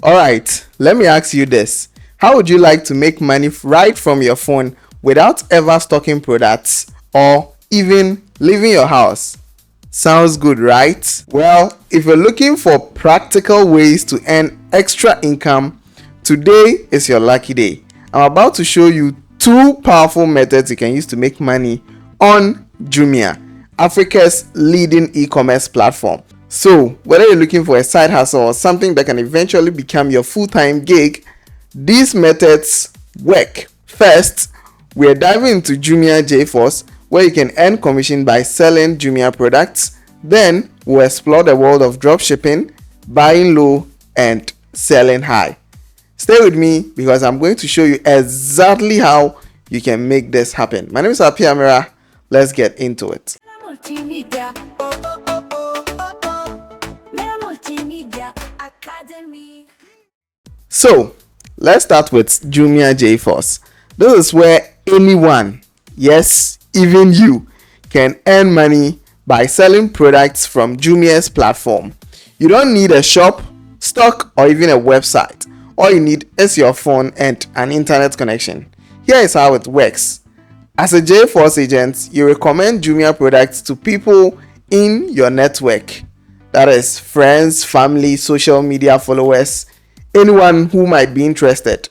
Alright, let me ask you this. How would you like to make money right from your phone without ever stocking products or even leaving your house? Sounds good, right? Well, if you're looking for practical ways to earn extra income, today is your lucky day. I'm about to show you two powerful methods you can use to make money on Jumia, Africa's leading e-commerce platform. So, whether you're looking for a side hustle or something that can eventually become your full-time gig, these methods work. First, we're diving into Jumia JForce, where you can earn commission by selling Jumia products. Then, we'll explore the world of dropshipping, buying low and selling high. Stay with me because I'm going to show you exactly how you can make this happen. My name is Api Amira. Let's get into it. So, let's start with Jumia JForce. This is where anyone, yes, even you, can earn money by selling products from Jumia's platform. You don't need a shop, stock, or even a website. All you need is your phone and an internet connection. Here is how it works. As a JForce agent, you recommend Jumia products to people in your network. That is friends, family, social media followers, anyone who might be interested.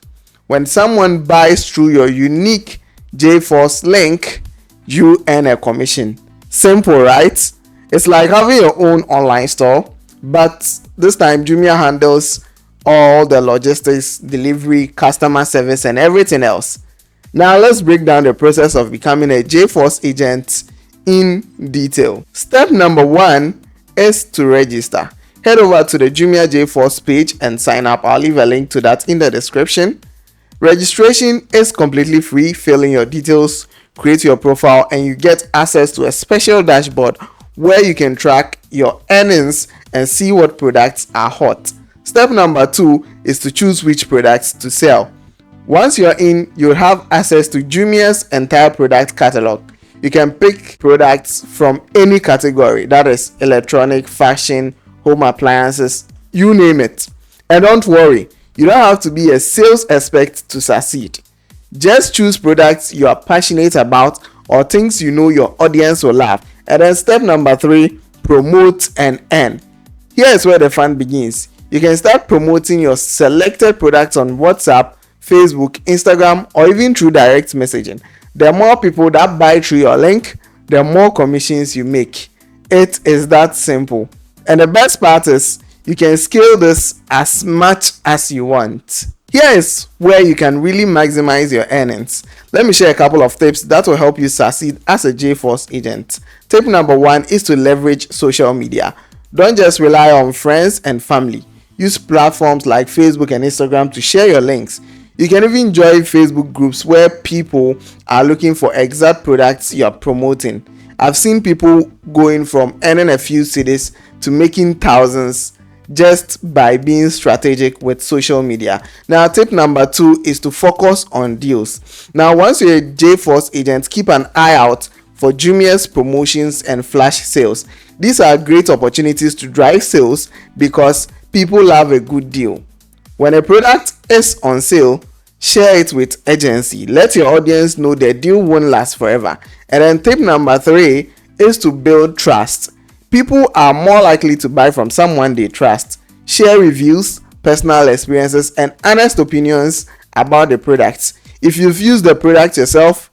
When someone buys through your unique JForce link, you earn a commission. Simple, right? It's like having your own online store, but this time Jumia handles all the logistics, delivery, customer service, and everything else. Now let's break down the process of becoming a JForce agent in detail. Step number 1 is to register. Head over to the Jumia JForce page and sign up. I'll leave a link to that in the description. Registration is completely free. Fill in your details, create your profile, and you get access to a special dashboard where you can track your earnings and see what products are hot. Step number 2 is to choose which products to sell. Once you're in, you'll have access to Jumia's entire product catalog. You can pick products from any category, that is electronic, fashion, home appliances, you name it. And don't worry, you don't have to be a sales expert to succeed. Just choose products you are passionate about or things you know your audience will love. And then step number 3, promote and earn. Here is where the fun begins. You can start promoting your selected products on WhatsApp, Facebook, Instagram, or even through direct messaging. The more people that buy through your link, the more commissions you make. It is that simple. And the best part is you can scale this as much as you want. Here is where you can really maximize your earnings. Let me share a couple of tips that will help you succeed as a JForce agent. Tip number 1 is to leverage social media. Don't just rely on friends and family. Use platforms like Facebook and Instagram to share your links. You can even join Facebook groups where people are looking for exact products you're promoting. I've seen people going from earning a few cedis to making thousands just by being strategic with social media. Now, tip number 2 is to focus on deals. Now, once you're a JForce agent, keep an eye out for Jumia's promotions and flash sales. These are great opportunities to drive sales because people love a good deal. When a product is on sale, share it with urgency. Let your audience know the deal won't last forever. And then tip number 3 is to build trust. People are more likely to buy from someone they trust. Share reviews, personal experiences, and honest opinions about the products. If you've used the product yourself,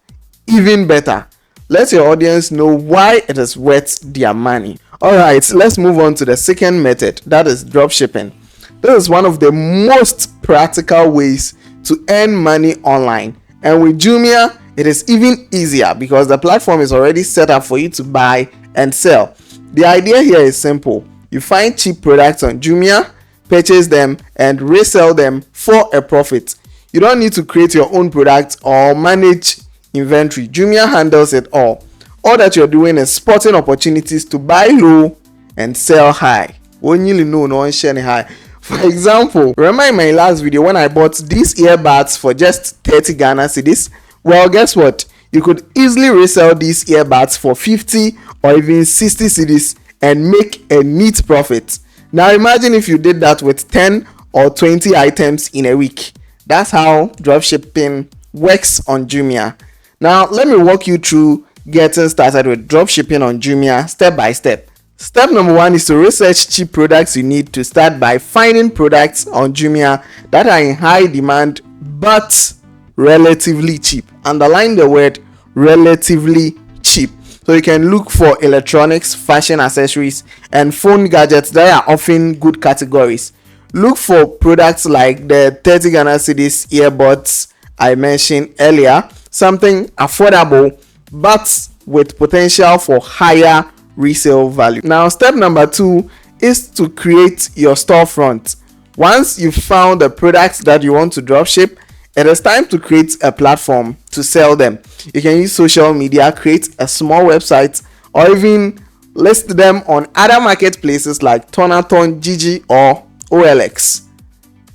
even better. Let your audience know why it is worth their money. Alright, let's move on to the second method, that is dropshipping. This is one of the most practical ways to earn money online. And with Jumia, it is even easier because the platform is already set up for you to buy and sell. The idea here is simple. You find cheap products on Jumia, purchase them, and resell them for a profit. You don't need to create your own product or manage inventory. Jumia handles it all. All that you're doing is spotting opportunities to buy low and sell high. When you know no one sharing high. For example, remember in my last video when I bought these earbuds for just 30 Ghana cedis? Well, guess what? You could easily resell these earbuds for 50 or even 60 cedis and make a neat profit. Now imagine if you did that with 10 or 20 items in a week. That's how dropshipping works on Jumia. Now, let me walk you through getting started with dropshipping on Jumia step by step. Step number 1 is to research cheap products you need to start by finding products on Jumia that are in high demand but relatively cheap. Underline the word relatively cheap. So you can look for electronics, fashion accessories, and phone gadgets that are often good categories. Look for products like the 30 Ghana cedis earbuds I mentioned earlier, something affordable but with potential for higher resale value. Now, step number 2 is to create your storefront. Once you've found the products that you want to dropship, it is time to create a platform to sell them. You can use social media, create a small website, or even list them on other marketplaces like Tonaton, Gigi, or OLX.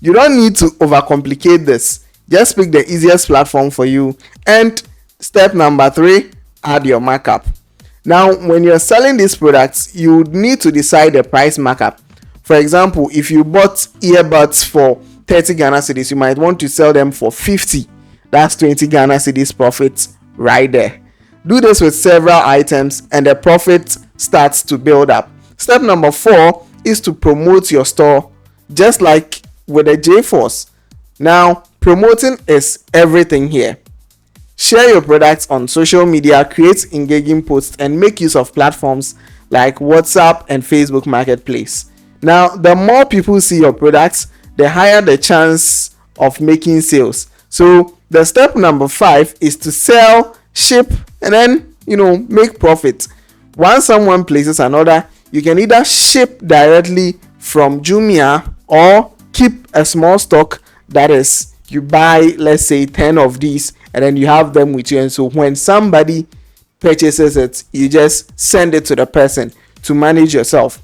You don't need to overcomplicate this. Just pick the easiest platform for you. And step number 3, add your markup. Now, when you're selling these products, you would need to decide the price markup. For example, if you bought earbuds for 30 Ghana cedis, you might want to sell them for 50. That's 20 Ghana cedis profit right there. Do this with several items and the profit starts to build up. Step number 4 is to promote your store, just like with the JForce. Now, promoting is everything here. Share your products on social media, create engaging posts, and make use of platforms like WhatsApp and Facebook Marketplace. Now, the more people see your products, the higher the chance of making sales. So the step number 5 is to sell, ship, and then make profit. Once someone places an order, you can either ship directly from Jumia or keep a small stock. That is, you buy, let's say, 10 of these and then you have them with you, and so when somebody purchases it, you just send it to the person to manage yourself.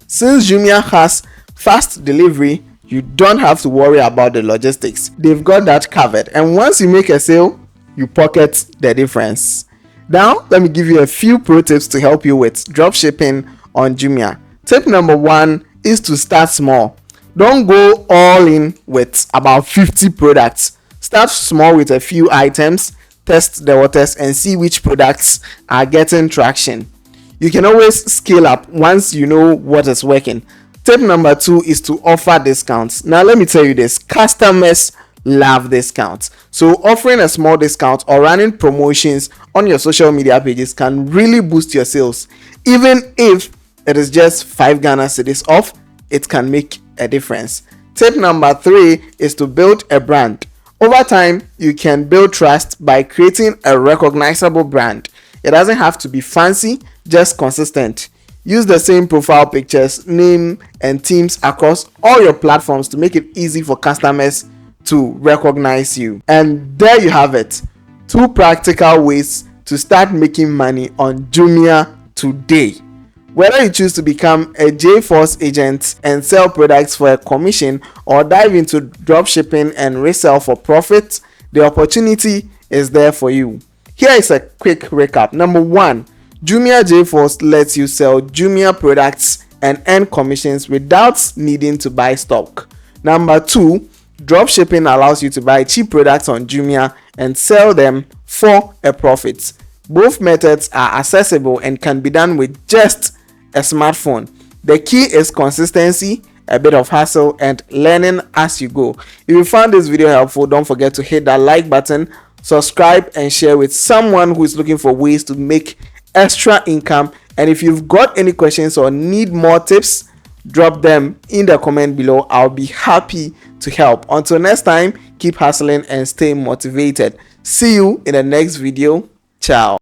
Since Jumia has fast delivery, you don't have to worry about the logistics. They've got that covered, and once you make a sale, you pocket the difference. Now, let me give you a few pro tips to help you with dropshipping on Jumia. Tip number 1 is to start small. Don't go all in with about 50 products. Start small with a few items, test the waters, and see which products are getting traction. You can always scale up once you know what is working. Tip number 2 is to offer discounts. Now, let me tell you this, customers love discounts. So offering a small discount or running promotions on your social media pages can really boost your sales. Even if it is just 5 Ghana cedis off, it can make a difference. Tip number 3 is to build a brand. Over time, you can build trust by creating a recognizable brand. It doesn't have to be fancy, just consistent. Use the same profile pictures, name, and themes across all your platforms to make it easy for customers to recognize you. And there you have it. 2 practical ways to start making money on Jumia today. Whether you choose to become a JForce agent and sell products for a commission, or dive into dropshipping and resell for profit, the opportunity is there for you. Here is a quick recap. Number 1, Jumia JForce lets you sell Jumia products and earn commissions without needing to buy stock. Number 2, dropshipping allows you to buy cheap products on Jumia and sell them for a profit. Both methods are accessible and can be done with just a smartphone. The key is consistency, a bit of hustle, and learning as you go. If you found this video helpful, don't forget to hit that like button, subscribe, and share with someone who is looking for ways to make extra income. And if you've got any questions or need more tips, drop them in the comment below. I'll be happy to help. Until next time, keep hustling and stay motivated. See you in the next video. Ciao.